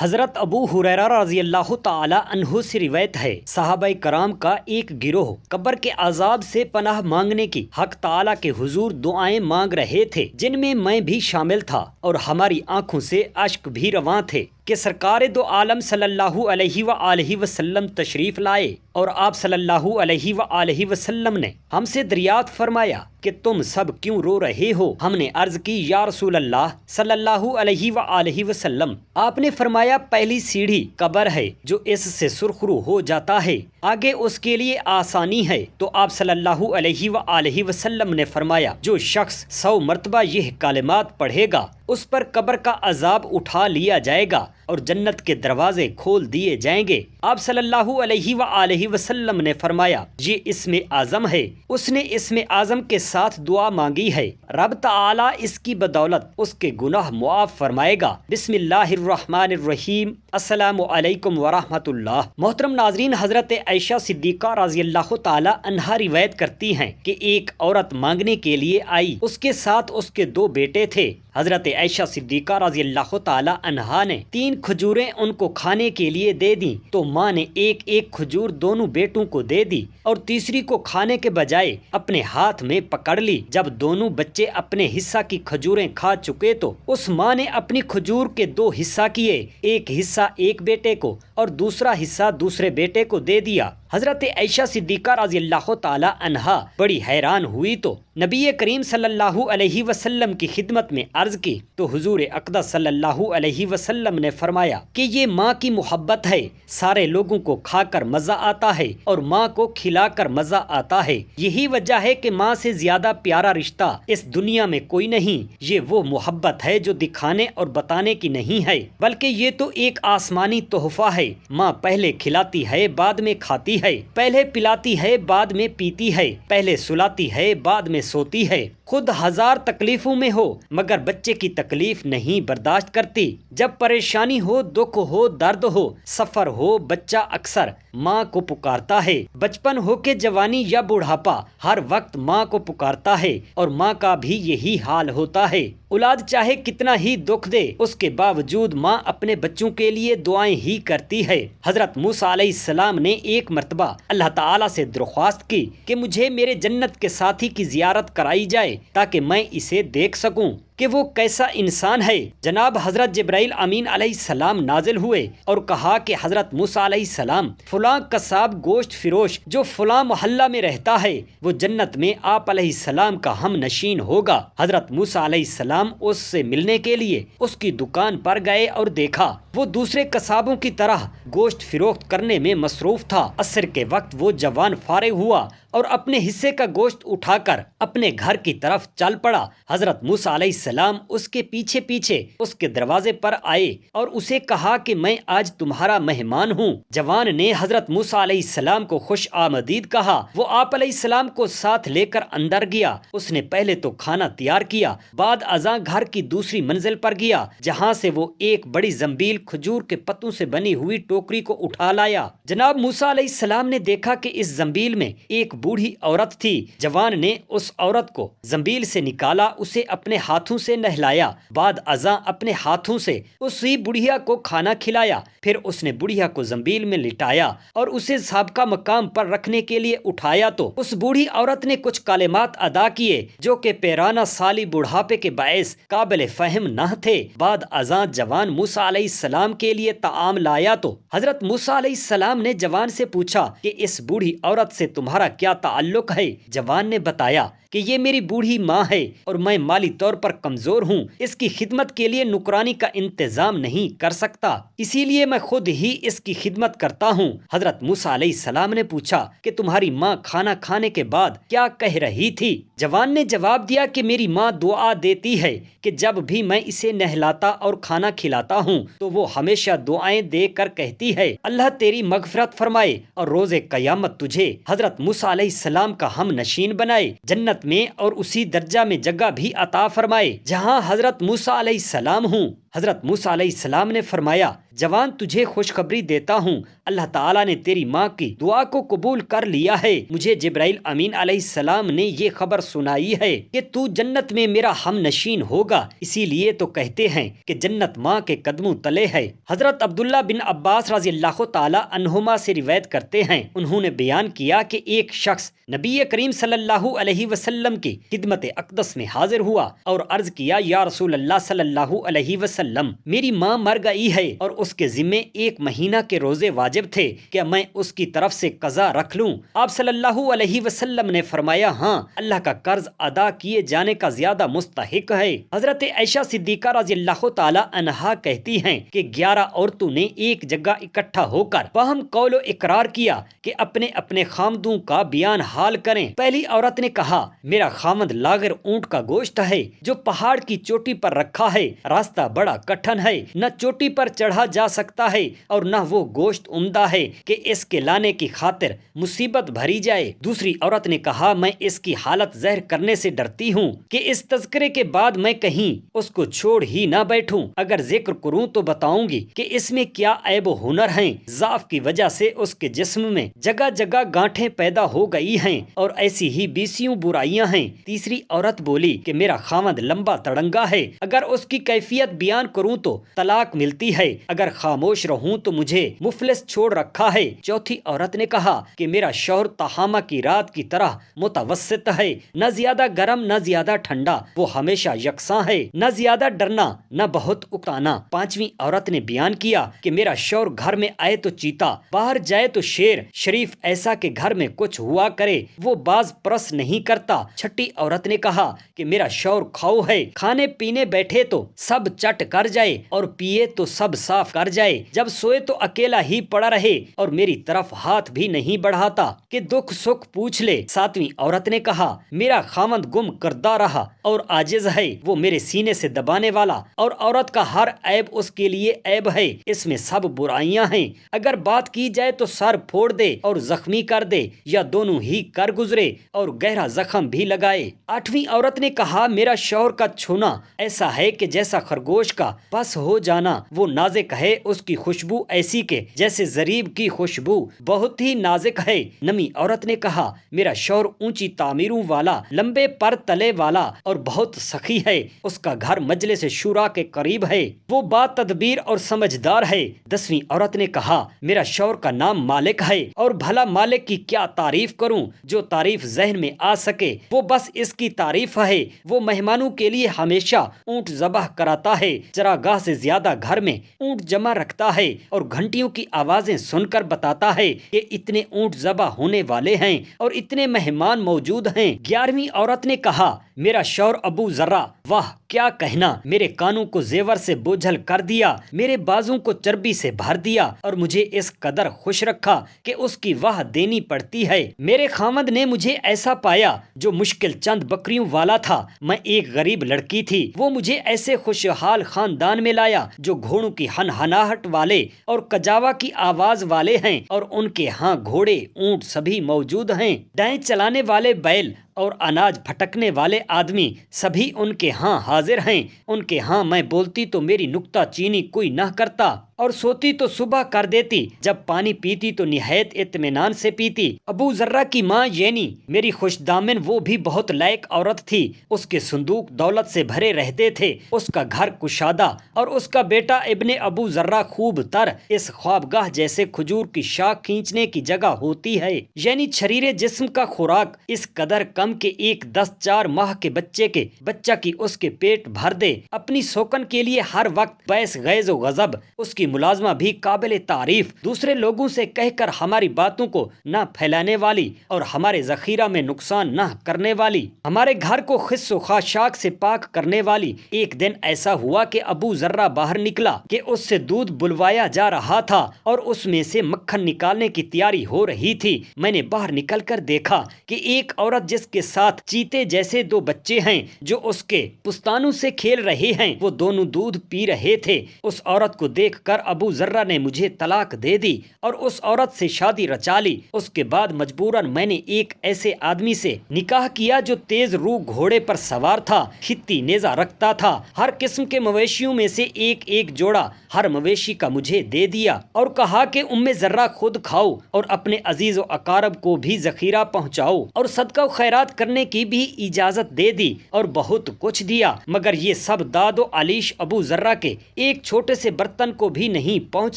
حضرت ابو ہریرہ رضی اللہ تعالی عنہ سے روایت ہے، صحابہ کرام کا ایک گروہ قبر کے عذاب سے پناہ مانگنے کی حق تعالی کے حضور دعائیں مانگ رہے تھے، جن میں میں بھی شامل تھا، اور ہماری آنکھوں سے اشک بھی رواں تھے کہ سرکار دو عالم صلی اللہ علیہ وآلہ وسلم تشریف لائے، اور آپ صلی اللہ علیہ وآلہ وسلم نے ہم سے دریافت فرمایا کہ تم سب کیوں رو رہے ہو؟ ہم نے عرض کی یا رسول اللہ صلی اللہ علیہ وآلہ وسلم، آپ نے فرمایا پہلی سیڑھی قبر ہے، جو اس سے سرخرو ہو جاتا ہے آگے اس کے لیے آسانی ہے۔ تو آپ صلی اللہ علیہ وآلہ وسلم نے فرمایا جو شخص 100 مرتبہ یہ کلمات پڑھے گا اس پر قبر کا عذاب اٹھا لیا جائے گا اور جنت کے دروازے کھول دیے جائیں گے۔ آپ صلی اللہ علیہ وآلہ وسلم نے فرمایا یہ اسم اعظم ہے۔ اس نے اسم اعظم کے ساتھ دعا مانگی ہے، رب تعالی اس کی بدولت اس کے گناہ معاف فرمائے گا۔ بسم اللہ الرحمن الرحیم، السلام علیکم ورحمۃ اللہ۔ محترم ناظرین، حضرت عائشہ صدیقہ رضی اللہ تعالی عنہا روایت کرتی ہیں کہ ایک عورت مانگنے کے لیے آئی، اس کے ساتھ اس کے 2 بیٹے تھے۔ حضرت عائشہ صدیقہ رضی اللہ تعالی عنہا نے 3 کھجوریں ان کو کھانے کے لیے دے دیں، تو ماں نے ایک کھجور دونوں بیٹوں کو دے دی اور تیسری کو کھانے کے بجائے اپنے ہاتھ میں پکڑ لی۔ جب دونوں بچے اپنے حصہ کی کھجوریں کھا چکے تو اس ماں نے اپنی کھجور کے 2 حصہ کیے، ایک حصہ ایک بیٹے کو اور دوسرا حصہ دوسرے بیٹے کو دے دیا۔ حضرت عائشہ صدیقہ رضی اللہ تعالی عنہا بڑی حیران ہوئی تو نبی کریم صلی اللہ علیہ وسلم کی خدمت میں عرض کی، تو حضور اقدس صلی اللہ علیہ وسلم نے فرمایا کہ یہ ماں کی محبت ہے، سارے لوگوں کو کھا کر مزہ آتا ہے اور ماں کو کھلا کر مزہ آتا ہے، یہی وجہ ہے کہ ماں سے زیادہ پیارا رشتہ اس دنیا میں کوئی نہیں۔ یہ وہ محبت ہے جو دکھانے اور بتانے کی نہیں ہے، بلکہ یہ تو ایک آسمانی تحفہ ہے۔ ماں پہلے کھلاتی ہے بعد میں کھاتی ہے، پہلے پلاتی ہے بعد میں پیتی ہے، پہلے سلاتی ہے بعد میں سوتی ہے، خود 1000 تکلیفوں میں ہو مگر بچے کی تکلیف نہیں برداشت کرتی۔ جب پریشانی ہو، دکھ ہو، درد ہو، سفر ہو، بچہ اکثر ماں کو پکارتا ہے، بچپن ہو کے جوانی یا بڑھاپا، ہر وقت ماں کو پکارتا ہے، اور ماں کا بھی یہی حال ہوتا ہے۔ اولاد چاہے کتنا ہی دکھ دے، اس کے باوجود ماں اپنے بچوں کے لیے دعائیں ہی کرتی ہے۔ حضرت موسیٰ علیہ السلام نے ایک مرتبہ اللہ تعالیٰ سے درخواست کی کہ مجھے میرے جنت کے ساتھی کی زیارت کرائی جائے تاکہ میں اسے دیکھ سکوں کہ وہ کیسا انسان ہے۔ جناب حضرت جبرائیل امین علیہ السلام نازل ہوئے اور کہا کہ حضرت موسیٰ علیہ السلام فلاں قصاب گوشت فروش جو فلاں محلہ میں رہتا ہے وہ جنت میں آپ علیہ السلام کا ہم نشین ہوگا۔ حضرت موسیٰ علیہ السلام اس سے ملنے کے لیے اس کی دکان پر گئے اور دیکھا وہ دوسرے قصابوں کی طرح گوشت فروخت کرنے میں مصروف تھا۔ عصر کے وقت وہ جوان فارغ ہوا اور اپنے حصے کا گوشت اٹھا کر اپنے گھر کی طرف چل پڑا۔ حضرت موسیٰ علیہ السلام اس کے پیچھے پیچھے اس کے دروازے پر آئے اور اسے کہا کہ میں آج تمہارا مہمان ہوں۔ جوان نے حضرت موسیٰ علیہ السلام کو خوش آمدید کہا۔ وہ آپ علیہ السلام کو ساتھ لے کر اندر گیا۔ اس نے پہلے تو کھانا تیار کیا، بعد ازاں گھر کی دوسری منزل پر گیا جہاں سے وہ ایک بڑی زنبیل کھجور کے پتوں سے بنی ہوئی ٹوکری کو اٹھا لایا۔ جناب موسیٰ علیہ السلام نے دیکھا کہ اس زنبیل میں ایک بوڑھی عورت تھی۔ جوان نے اس عورت کو زنبیل سے نکالا، اسے اپنے ہاتھوں سے نہلایا، بعد ازاں اپنے ہاتھوں سے اسی بڑھیا کو کھانا کھلایا۔ پھر اس نے بڑھیا کو زنبیل میں لٹایا اور اسے سابقہ مقام پر رکھنے کے لیے اٹھایا تو اس بوڑھی عورت نے کچھ کلمات ادا کیے جو کہ پیرانہ سالی بڑھاپے کے باعث قابل فہم نہ تھے۔ بعد ازاں جوان موسیٰ علیہ السلام کے لیے طعام لایا تو حضرت موسیٰ علیہ السلام نے جوان سے پوچھا کہ اس بوڑھی عورت سے تمہارا کیا تعلق ہے؟ جوان نے بتایا کہ یہ میری بوڑھی ماں ہے اور میں مالی طور پر کمزور ہوں، اس کی خدمت کے لیے نوکرانی کا انتظام نہیں کر سکتا، اسی لیے میں خود ہی اس کی خدمت کرتا ہوں۔ حضرت موسیٰ علیہ السلام نے پوچھا کہ تمہاری ماں کھانا کھانے کے بعد کیا کہہ رہی تھی؟ جوان نے جواب دیا کہ میری ماں دعا دیتی ہے کہ جب بھی میں اسے نہلاتا اور کھانا کھلاتا ہوں تو وہ ہمیشہ دعائیں دے کر کہتی ہے اللہ تیری مغفرت فرمائے اور روز قیامت تجھے حضرت موسیٰ علیہ السلام کا ہم نشین بنائے، جنت میں اور اسی درجہ میں جگہ بھی عطا فرمائے جہاں حضرت موسیٰ علیہ السلام ہوں۔ حضرت موسیٰ علیہ السلام نے فرمایا، جوان تجھے خوشخبری دیتا ہوں، اللہ تعالیٰ نے تیری ماں کی دعا کو قبول کر لیا ہے۔ مجھے جبرائیل امین علیہ السلام نے یہ خبر سنائی ہے کہ تو جنت میں میرا ہم نشین ہوگا، اسی لیے تو کہتے ہیں کہ جنت ماں کے قدموں تلے ہے۔ حضرت عبداللہ بن عباس رضی اللہ تعالیٰ عنہما سے روایت کرتے ہیں، انہوں نے بیان کیا کہ ایک شخص نبی کریم صلی اللہ علیہ وسلم کی خدمت اقدس میں حاضر ہوا اور عرض کیا، یا رسول اللہ صلی اللہ علیہ وسلم، میری ماں مر گئی ہے اور اس کے ذمے 1 مہینہ کے روزے واجب تھے، کیا میں اس کی طرف سے قضا رکھ لوں؟ آپ صلی اللہ علیہ وسلم نے فرمایا، ہاں، اللہ کا قرض ادا کیے جانے کا زیادہ مستحق ہے۔ حضرت عائشہ صدیقہ رضی اللہ تعالی عنہا کہتی ہیں کہ 11 عورتوں نے ایک جگہ اکٹھا ہو کر باہم قول و اقرار کیا کہ اپنے اپنے خامدوں کا بیان حال کریں۔ پہلی عورت نے کہا، میرا خامد لاغر اونٹ کا گوشت ہے جو پہاڑ کی چوٹی پر رکھا ہے، راستہ بڑا کٹھن ہے، نہ چوٹی پر چڑھا جا سکتا ہے اور نہ وہ گوشت عمدہ ہے کہ اس کے لانے کی خاطر مصیبت بھری جائے۔ دوسری عورت نے کہا، میں اس کی حالت زہر کرنے سے ڈرتی ہوں کہ اس تذکرے کے بعد میں کہیں اس کو چھوڑ ہی نہ بیٹھوں، اگر ذکر کروں تو بتاؤں گی کہ اس میں کیا عیب و ہنر ہیں۔ ضعف کی وجہ سے اس کے جسم میں جگہ جگہ گانٹھیں پیدا ہو گئی ہیں اور ایسی ہی بیسیوں برائیاں ہیں۔ تیسری عورت بولی کہ میرا خامد لمبا تڑنگا ہے، اگر اس کی کیفیت بیان کروں تو طلاق ملتی ہے، اگر خاموش رہوں تو مجھے مفلس چھوڑ رکھا ہے۔ چوتھی عورت نے کہا کہ میرا شوہر تہامہ کی رات کی طرح متوسط ہے، نہ زیادہ گرم نہ زیادہ ٹھنڈا، وہ ہمیشہ یکساں ہے، نہ زیادہ ڈرنا نہ بہت اکتانا۔ پانچویں عورت نے بیان کیا کہ میرا شوہر گھر میں آئے تو چیتا، باہر جائے تو شیر، شریف ایسا کہ گھر میں کچھ ہوا کرے وہ باز پرس نہیں کرتا۔ چھٹی عورت نے کہا کہ میرا شوہر کھاؤ ہے، کھانے پینے بیٹھے تو سب چٹ کر جائے اور پیے تو سب صاف کر جائے، جب سوئے تو اکیلا ہی پڑا رہے اور میری طرف ہاتھ بھی نہیں بڑھاتا کہ دکھ سکھ پوچھ لے۔ ساتویں عورت نے کہا، میرا خامد گم کردہ رہا اور عاجز ہے، وہ میرے سینے سے دبانے والا اور عورت کا ہر عیب اس کے لیے عیب ہے، اس میں سب برائیاں ہیں، اگر بات کی جائے تو سر پھوڑ دے اور زخمی کر دے یا دونوں ہی کر گزرے اور گہرا زخم بھی لگائے۔ آٹھویں عورت نے کہا، میرا شوہر کا چھونا ایسا ہے کہ جیسا خرگوش کا بس ہو جانا، وہ نازک ہے، اس کی خوشبو ایسی کہ جیسے زریب کی خوشبو، بہت ہی نازک ہے۔ نویں عورت نے کہا، میرا شوہر اونچی تعمیروں والا، لمبے پر تلے والا اور بہت سخی ہے، اس کا گھر مجلس شورا کے قریب ہے، وہ با تدبیر اور سمجھدار ہے۔ دسویں عورت نے کہا، میرا شوہر کا نام مالک ہے اور بھلا مالک کی کیا تعریف کروں، جو تعریف ذہن میں آ سکے وہ بس اس کی تعریف ہے، وہ مہمانوں کے لیے ہمیشہ اونٹ ذبح کراتا ہے، چراگاہ سے زیادہ گھر میں اونٹ جمع رکھتا ہے اور گھنٹیوں کی آوازیں سن کر بتاتا ہے کہ اتنے اونٹ ذبح ہونے والے ہیں اور اتنے مہمان موجود ہیں۔ 11ویں عورت نے کہا، میرا شوہر ابو ذرہ، واہ کیا کہنا، میرے کانوں کو زیور سے بوجھل کر دیا، میرے بازوں کو چربی سے بھر دیا اور مجھے اس قدر خوش رکھا کہ اس کی واہ دینی پڑتی ہے۔ میرے خامد نے مجھے ایسا پایا جو مشکل چند بکریوں والا تھا، میں ایک غریب لڑکی تھی، وہ مجھے ایسے خوشحال خاندان میں لایا جو گھوڑوں کی ہنہناہٹ والے اور کجاوا کی آواز والے ہیں اور ان کے ہاں گھوڑے اونٹ سبھی موجود ہیں، ڈائیں چلانے والے بیل اور اناج پھٹکنے والے آدمی سبھی ان کے ہاں حاضر ہیں، ان کے ہاں میں بولتی تو میری نکتہ چینی کوئی نہ کرتا اور سوتی تو صبح کر دیتی، جب پانی پیتی تو نہایت اطمینان سے پیتی۔ ابو ذرہ کی ماں یعنی میری خوش دامن وہ بھی بہت لائق عورت تھی، اس کے صندوق دولت سے بھرے رہتے تھے، اس کا گھر کشادہ اور اس کا بیٹا ابن ابو ذرہ خوب تر، اس خوابگاہ جیسے کھجور کی شاخ کھینچنے کی جگہ ہوتی ہے، یعنی شریر جسم کا خوراک اس قدر کم کہ ایک 10 ماہ کے بچہ کی اس کے پیٹ بھر دے، اپنی سوکن کے لیے ہر وقت باعث غیظ و غضب، اس کی ملازمہ بھی قابل تعریف، دوسرے لوگوں سے کہہ کر ہماری باتوں کو نہ پھیلانے والی اور ہمارے ذخیرہ میں نقصان نہ کرنے والی، ہمارے گھر کو خس و خاشاک سے پاک کرنے والی۔ ایک دن ایسا ہوا کہ ابو ذرہ باہر نکلا کہ اس سے دودھ بلوایا جا رہا تھا اور اس میں سے مکھن نکالنے کی تیاری ہو رہی تھی، میں نے باہر نکل کر دیکھا کہ ایک عورت جس کے ساتھ چیتے جیسے دو بچے ہیں جو اس کے پستانوں سے کھیل رہے ہیں، وہ دونوں دودھ پی رہے تھے۔ اس عورت کو دیکھ کر ابو ذرہ نے مجھے طلاق دے دی اور اس عورت سے شادی رچا لی۔ اس کے بعد مجبوراً میں نے ایک ایسے آدمی سے نکاح کیا جو تیز رو گھوڑے پر سوار تھا، خطی نیزہ رکھتا تھا، ہر قسم کے مویشیوں میں سے ایک ایک جوڑا ہر مویشی کا مجھے دے دیا اور کہا کہ ذرہ خود کھاؤ اور اپنے عزیز و اقارب کو بھی ذخیرہ پہنچاؤ، اور صدقہ و خیرات کرنے کی بھی اجازت دے دی اور بہت کچھ دیا، مگر یہ سب داد و علیش ابو ذرہ کے ایک چھوٹے سے برتن کو بھی نہیں پہنچ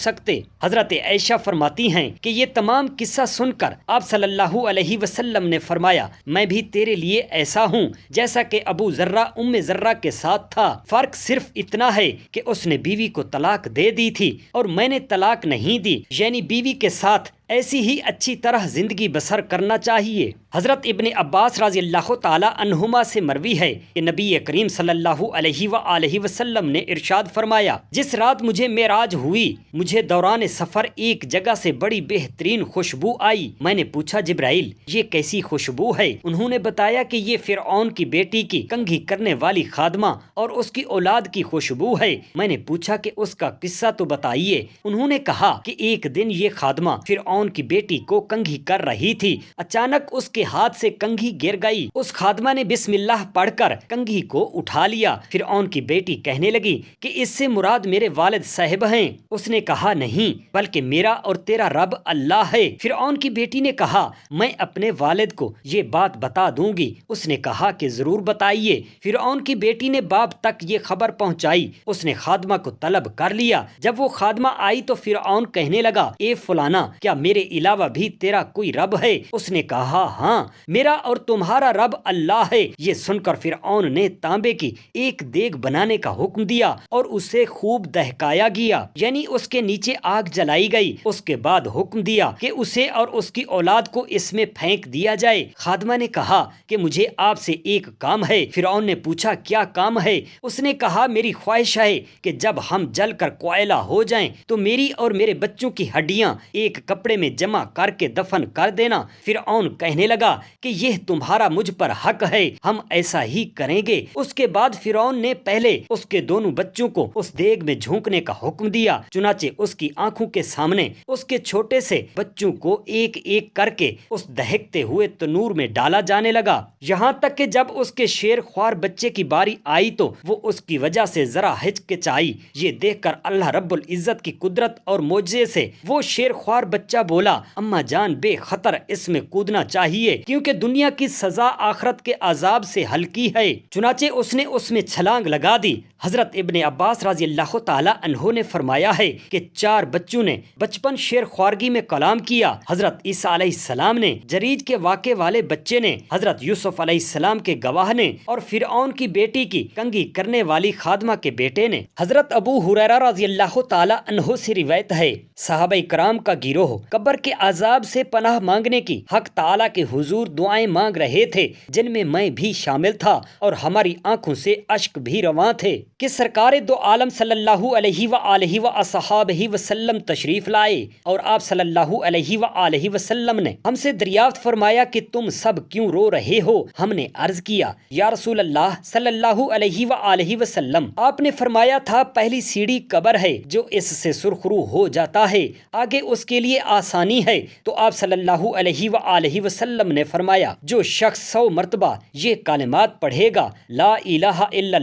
سکتے۔ حضرت عائشہ فرماتی ہیں کہ یہ تمام قصہ سن کر آپ صلی اللہ علیہ وسلم نے فرمایا، میں بھی تیرے لیے ایسا ہوں جیسا کہ ابو ذرہ ذرہ کے ساتھ تھا، فرق صرف اتنا ہے کہ اس نے بیوی کو طلاق دے دی تھی اور میں نے طلاق نہیں دی، یعنی بیوی کے ساتھ ایسی ہی اچھی طرح زندگی بسر کرنا چاہیے۔ حضرت ابن عباس رضی اللہ تعالی عنہما سے مروی ہے کہ نبی کریم صلی اللہ علیہ وآلہ وسلم نے ارشاد فرمایا، جس رات مجھے معراج ہوئی، مجھے دوران سفر ایک جگہ سے بڑی بہترین خوشبو آئی۔ میں نے پوچھا، جبرائیل یہ کیسی خوشبو ہے؟ انہوں نے بتایا کہ یہ فرعون کی بیٹی کی کنگھی کرنے والی خادمہ اور اس کی اولاد کی خوشبو ہے۔ میں نے پوچھا کہ اس کا قصہ تو بتائیے۔ انہوں نے کہا کہ ایک دن یہ خادمہ فرعون کی بیٹی کو کنگھی کر رہی تھی، اچانک اس کے ہاتھ سے کنگھی گر گئی، اس خادمہ نے بسم اللہ پڑھ کر کنگھی کو اٹھا لیا۔ فرعون کی بیٹی کہنے لگی کہ اس سے مراد میرے والد صاحب ہیں۔ اس نے کہا، نہیں بلکہ میرا اور تیرا رب اللہ ہے۔ فرعون کی بیٹی نے کہا، میں اپنے والد کو یہ بات بتا دوں گی۔ اس نے کہا کہ ضرور بتائیے۔ فرعون کی بیٹی نے باپ تک یہ خبر پہنچائی، اس نے خادمہ کو طلب کر لیا۔ جب وہ خادمہ آئی تو فرعون کہنے لگا، اے فلانا، کیا میرے علاوہ بھی تیرا کوئی رب ہے؟ اس نے کہا، ہاں میرا اور تمہارا رب اللہ ہے۔ یہ سن کر فرعون نے تانبے کی ایک دیگ بنانے کا حکم دیا اور اسے خوب دہکایا گیا، یعنی اس کے نیچے آگ جلائی گئی۔ اس کے بعد حکم دیا کہ اسے اور اس کی اولاد کو اس میں پھینک دیا جائے۔ خادمہ نے کہا کہ مجھے آپ سے ایک کام ہے۔ فرعون نے پوچھا، کیا کام ہے؟ اس نے کہا، میری خواہش ہے کہ جب ہم جل کر کوئلہ ہو جائیں تو میری اور میرے بچوں کی ہڈیاں ایک کپڑے میں جمع کر کے دفن کر دینا۔ فرعون کہنے لگا کہ یہ تمہارا مجھ پر حق ہے، ہم ایسا ہی کریں گے۔ اس کے بعد فرعون نے پہلے اس کے دونوں بچوں کو اس دیگ میں جھونکنے کا حکم دیا، چنانچہ اس کی آنکھوں کے سامنے اس کے چھوٹے سے بچوں کو ایک ایک کر کے اس دہکتے ہوئے تنور میں ڈالا جانے لگا، یہاں تک کہ جب اس کے شیر خوار بچے کی باری آئی تو وہ اس کی وجہ سے ذرا ہچکچائی۔ یہ دیکھ کر اللہ رب العزت کی قدرت اور معجزے سے وہ شیر خوار بچہ بولا، اماں جان بے خطر اس میں کودنا چاہیے، کیونکہ دنیا کی سزا آخرت کے عذاب سے ہلکی ہے۔ چنانچہ اس نے اس میں چھلانگ لگا دی۔ حضرت ابن عباس رضی اللہ تعالی عنہ نے فرمایا ہے کہ 4 بچوں نے بچپن شیر خوارگی میں کلام کیا۔ حضرت عیسیٰ علیہ السلام نے، جریج کے واقعے والے بچے نے، حضرت یوسف علیہ السلام کے گواہ نے، اور فرعون کی بیٹی کی کنگھی کرنے والی خادمہ کے بیٹے نے۔ حضرت ابو ہریرہ رضی اللہ تعالی عنہ سے روایت ہے، صحابہ کرام کا گروہ قبر کے عذاب سے پناہ مانگنے کی حق تعالی کے حضور دعائیں مانگ رہے تھے، جن میں میں بھی شامل تھا، اور ہماری آنکھوں سے اشک بھی رواں تھے کہ سرکار دو عالم صلی اللہ علیہ وآلہ وصحابہ وسلم تشریف لائے، اور آپ صلی اللہ علیہ وآلہ وسلم نے ہم سے دریافت فرمایا کہ تم سب کیوں رو رہے ہو؟ ہم نے عرض کیا، یا رسول اللہ صلی اللہ علیہ وآلہ وسلم، آپ نے فرمایا تھا پہلی سیڑھی قبر ہے، جو اس سے سرخرو ہو جاتا ہے آگے اس کے لیے آسانی ہے۔ تو آپ صلی اللہ علیہ وآلہ وسلم نے فرمایا، جو شخص 100 مرتبہ یہ کلمات پڑھے گا، لا الہ الا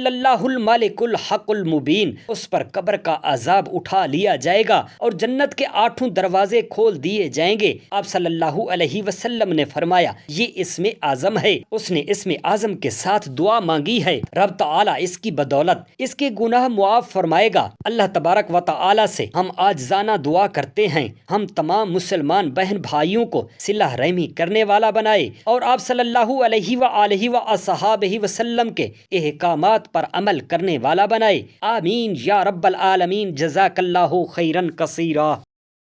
اللہ الملک الحق المبین، اس پر قبر کا عذاب اٹھا لیا جائے گا اور جنت کے 8 دروازے کھول دیے جائیں گے۔ آپ صلی اللہ علیہ وسلم نے فرمایا، یہ اسم اعظم ہے۔ اس نے اسم اعظم کے ساتھ دعا مانگی ہے، رب تعالیٰ اس کی بدولت اس کے گناہ معاف فرمائے گا۔ اللہ تبارک و تعالیٰ سے ہم عاجزانہ دعا کرتے ہیں، ہم تمام مسلمان بہن بھائیوں کو صلہ رحمی کرنے والا بنائے اور آپ صلی اللہ علیہ وآلہ وصحابہ وسلم کے احکامات پر عمل کرنے والا بنائے۔ آمین یا رب العالمین، جزاک اللہ خیرا کثیرا۔